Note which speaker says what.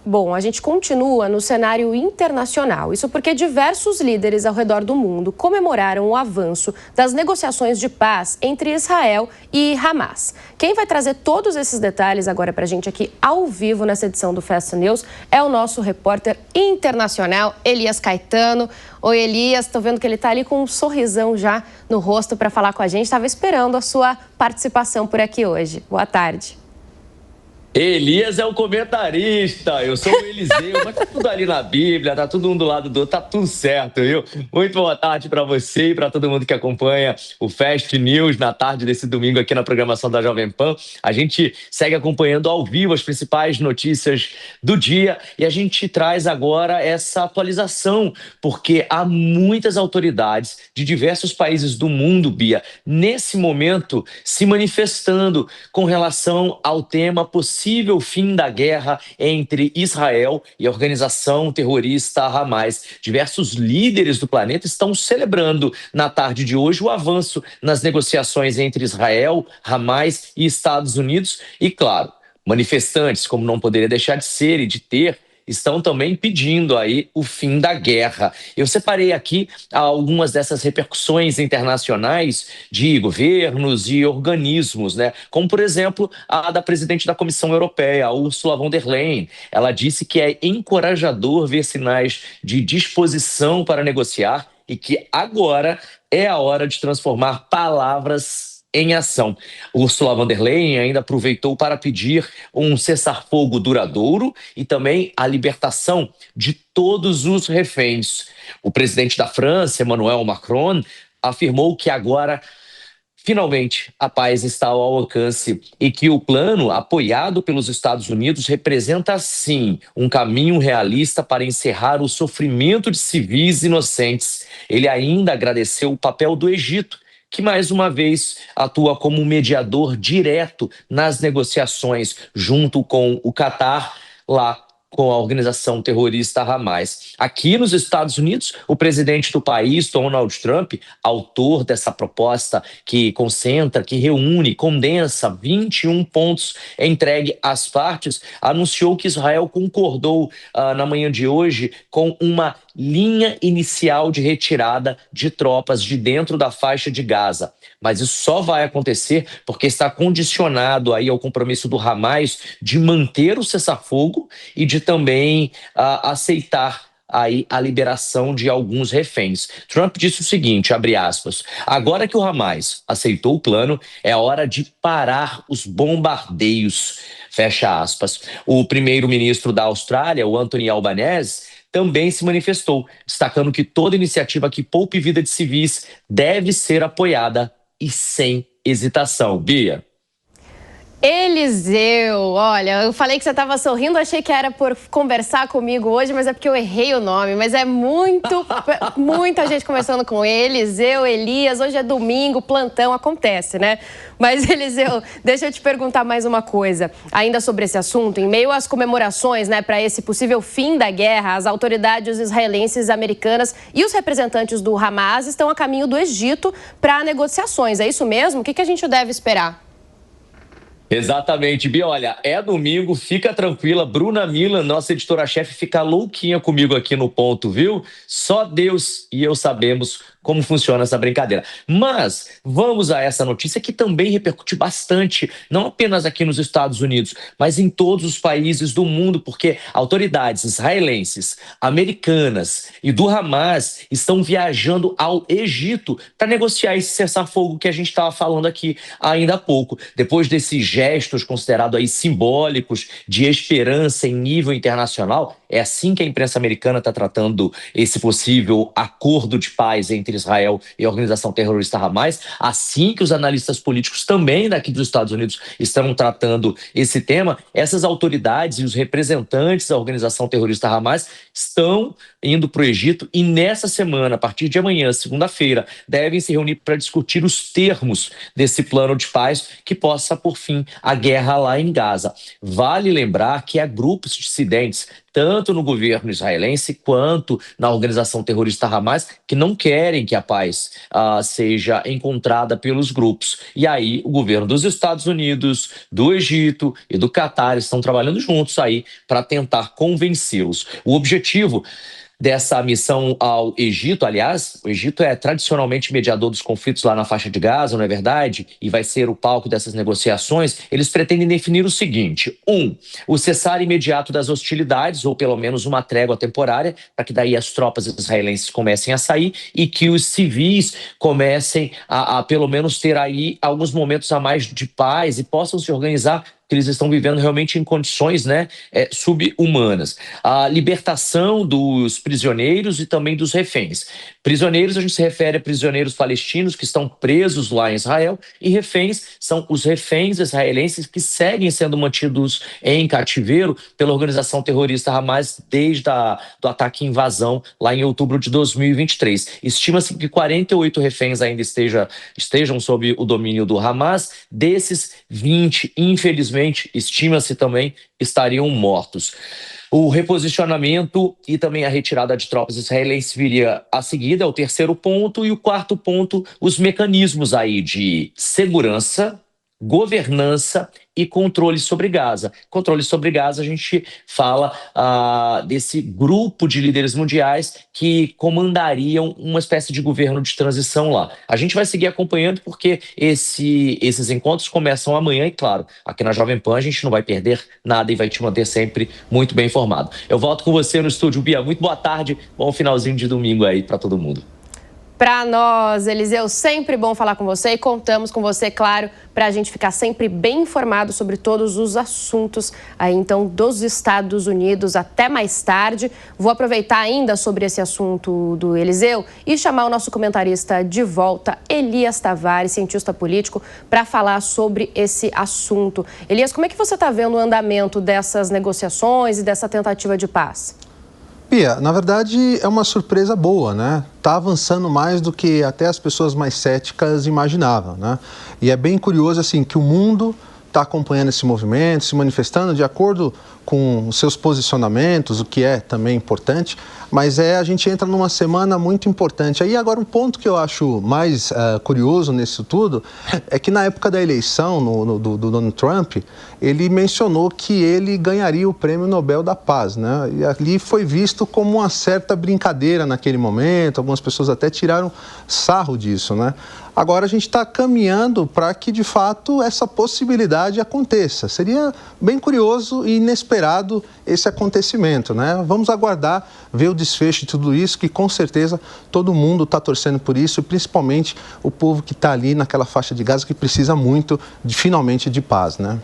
Speaker 1: Bom, a gente continua no cenário internacional. Isso porque diversos líderes ao redor do mundo comemoraram o avanço das negociações de paz entre Israel e Hamas. Quem vai trazer todos esses detalhes agora para a gente aqui ao vivo nessa edição do Fast News é o nosso repórter internacional, Elias Caetano. Oi, Elias, estou vendo que ele está ali com um sorrisão já no rosto para falar com a gente. Estava esperando a sua participação por aqui hoje. Boa tarde.
Speaker 2: Elias é o comentarista, eu sou o Eliseu, mas tá tudo ali na Bíblia, tá todo mundo do lado do outro, tá tudo certo, viu? Muito boa tarde para você e para todo mundo que acompanha o Fast News na tarde desse domingo aqui na programação da Jovem Pan. A gente segue acompanhando ao vivo as principais notícias do dia e a gente traz agora essa atualização, porque há muitas autoridades de diversos países do mundo, Bia, nesse momento se manifestando com relação ao tema possível fim da guerra entre Israel e a organização terrorista Hamas. Diversos líderes do planeta estão celebrando na tarde de hoje o avanço nas negociações entre Israel, Hamas e Estados Unidos e, claro, manifestantes, como não poderia deixar de ser e de ter, estão também pedindo aí o fim da guerra. Eu separei aqui algumas dessas repercussões internacionais de governos e organismos, né? Como, por exemplo, a da presidente da Comissão Europeia, Ursula von der Leyen. Ela disse que é encorajador ver sinais de disposição para negociar e que agora é a hora de transformar palavras em ação. Ursula von der Leyen ainda aproveitou para pedir um cessar-fogo duradouro e também a libertação de todos os reféns. O presidente da França, Emmanuel Macron, afirmou que agora, finalmente, a paz está ao alcance e que o plano, apoiado pelos Estados Unidos, representa, sim, um caminho realista para encerrar o sofrimento de civis inocentes. Ele ainda agradeceu o papel do Egito, que mais uma vez atua como mediador direto nas negociações junto com o Catar, lá com a organização terrorista Hamas. Aqui nos Estados Unidos, o presidente do país, Donald Trump, autor dessa proposta que concentra, que reúne, condensa 21 pontos entregue às partes, anunciou que Israel concordou na manhã de hoje com uma linha inicial de retirada de tropas de dentro da faixa de Gaza. Mas isso só vai acontecer porque está condicionado aí ao compromisso do Hamas de manter o cessar-fogo e de também aceitar aí a liberação de alguns reféns. Trump disse o seguinte, abre aspas, agora que o Hamas aceitou o plano, é a hora de parar os bombardeios, fecha aspas. O primeiro-ministro da Austrália, o Anthony Albanese, também se manifestou, destacando que toda iniciativa que poupe vida de civis deve ser apoiada e sem hesitação. Bia.
Speaker 1: Eliseu, olha, eu falei que você estava sorrindo, achei que era por conversar comigo hoje, mas é porque eu errei o nome, mas é muita gente conversando com ele, Eliseu, Elias, hoje é domingo, plantão, acontece, né? Mas, Eliseu, deixa eu te perguntar mais uma coisa, ainda sobre esse assunto, em meio às comemorações, né, para esse possível fim da guerra, as autoridades israelenses, americanas e os representantes do Hamas estão a caminho do Egito para negociações, é isso mesmo? O que a gente deve esperar?
Speaker 2: Exatamente, Bia. Olha, é domingo, fica tranquila. Bruna Milan, nossa editora-chefe, fica louquinha comigo aqui no ponto, viu? Só Deus e eu sabemos como funciona essa brincadeira. Mas vamos a essa notícia que também repercute bastante, não apenas aqui nos Estados Unidos, mas em todos os países do mundo, porque autoridades israelenses, americanas e do Hamas estão viajando ao Egito para negociar esse cessar-fogo que a gente estava falando aqui ainda há pouco. Depois desses gestos considerados aí simbólicos de esperança em nível internacional, é assim que a imprensa americana está tratando esse possível acordo de paz entre Israel e a organização terrorista Hamas, assim que os analistas políticos também daqui dos Estados Unidos estão tratando esse tema. Essas autoridades e os representantes da organização terrorista Hamas estão indo para o Egito e nessa semana, a partir de amanhã, segunda-feira, devem se reunir para discutir os termos desse plano de paz que possa, por fim, a guerra lá em Gaza. Vale lembrar que há grupos dissidentes tanto no governo israelense quanto na organização terrorista Hamas, que não querem que a paz seja encontrada pelos grupos. E aí o governo dos Estados Unidos, do Egito e do Catar estão trabalhando juntos aí para tentar convencê-los. O objetivo dessa missão ao Egito, aliás, o Egito é tradicionalmente mediador dos conflitos lá na faixa de Gaza, não é verdade? E vai ser o palco dessas negociações. Eles pretendem definir o seguinte: o cessar imediato das hostilidades, ou pelo menos uma trégua temporária, para que daí as tropas israelenses comecem a sair e que os civis comecem a pelo menos ter aí alguns momentos a mais de paz e possam se organizar, que eles estão vivendo realmente em condições, né, sub-humanas. A libertação dos prisioneiros e também dos reféns. Prisioneiros, a gente se refere a prisioneiros palestinos que estão presos lá em Israel, e reféns são os reféns israelenses que seguem sendo mantidos em cativeiro pela organização terrorista Hamas desde do ataque e invasão lá em outubro de 2023. Estima-se que 48 reféns ainda estejam sob o domínio do Hamas. Desses, 20, infelizmente, estima-se também, estariam mortos. O reposicionamento e também a retirada de tropas israelenses viria a seguir, é o terceiro ponto. E o quarto ponto, os mecanismos aí de segurança, governança e controle sobre Gaza. Controle sobre Gaza, a gente fala desse grupo de líderes mundiais que comandariam uma espécie de governo de transição lá. A gente vai seguir acompanhando porque esses encontros começam amanhã e, claro, aqui na Jovem Pan a gente não vai perder nada e vai te manter sempre muito bem informado. Eu volto com você no estúdio, Bia. Muito boa tarde, bom finalzinho de domingo aí para todo mundo.
Speaker 1: Para nós, Eliseu, sempre bom falar com você e contamos com você, claro, para a gente ficar sempre bem informado sobre todos os assuntos aí, então, dos Estados Unidos. Até mais tarde. Vou aproveitar ainda sobre esse assunto do Eliseu e chamar o nosso comentarista de volta, Elias Tavares, cientista político, para falar sobre esse assunto. Elias, como é que você está vendo o andamento dessas negociações e dessa tentativa de paz?
Speaker 3: Bia, na verdade é uma surpresa boa, né? Está avançando mais do que até as pessoas mais céticas imaginavam, né? E é bem curioso assim que o mundo está acompanhando esse movimento, se manifestando de acordo com os seus posicionamentos, o que é também importante, mas a gente entra numa semana muito importante. Aí agora um ponto que eu acho mais curioso nisso tudo é que na época da eleição do Donald Trump, ele mencionou que ele ganharia o Prêmio Nobel da Paz, né? E ali foi visto como uma certa brincadeira naquele momento, algumas pessoas até tiraram sarro disso, né? Agora a gente está caminhando para que, de fato, essa possibilidade aconteça. Seria bem curioso e inesperado esse acontecimento, né? Vamos aguardar, ver o desfecho de tudo isso, que com certeza todo mundo está torcendo por isso, e principalmente o povo que está ali naquela faixa de Gaza que precisa muito, finalmente, de paz, né?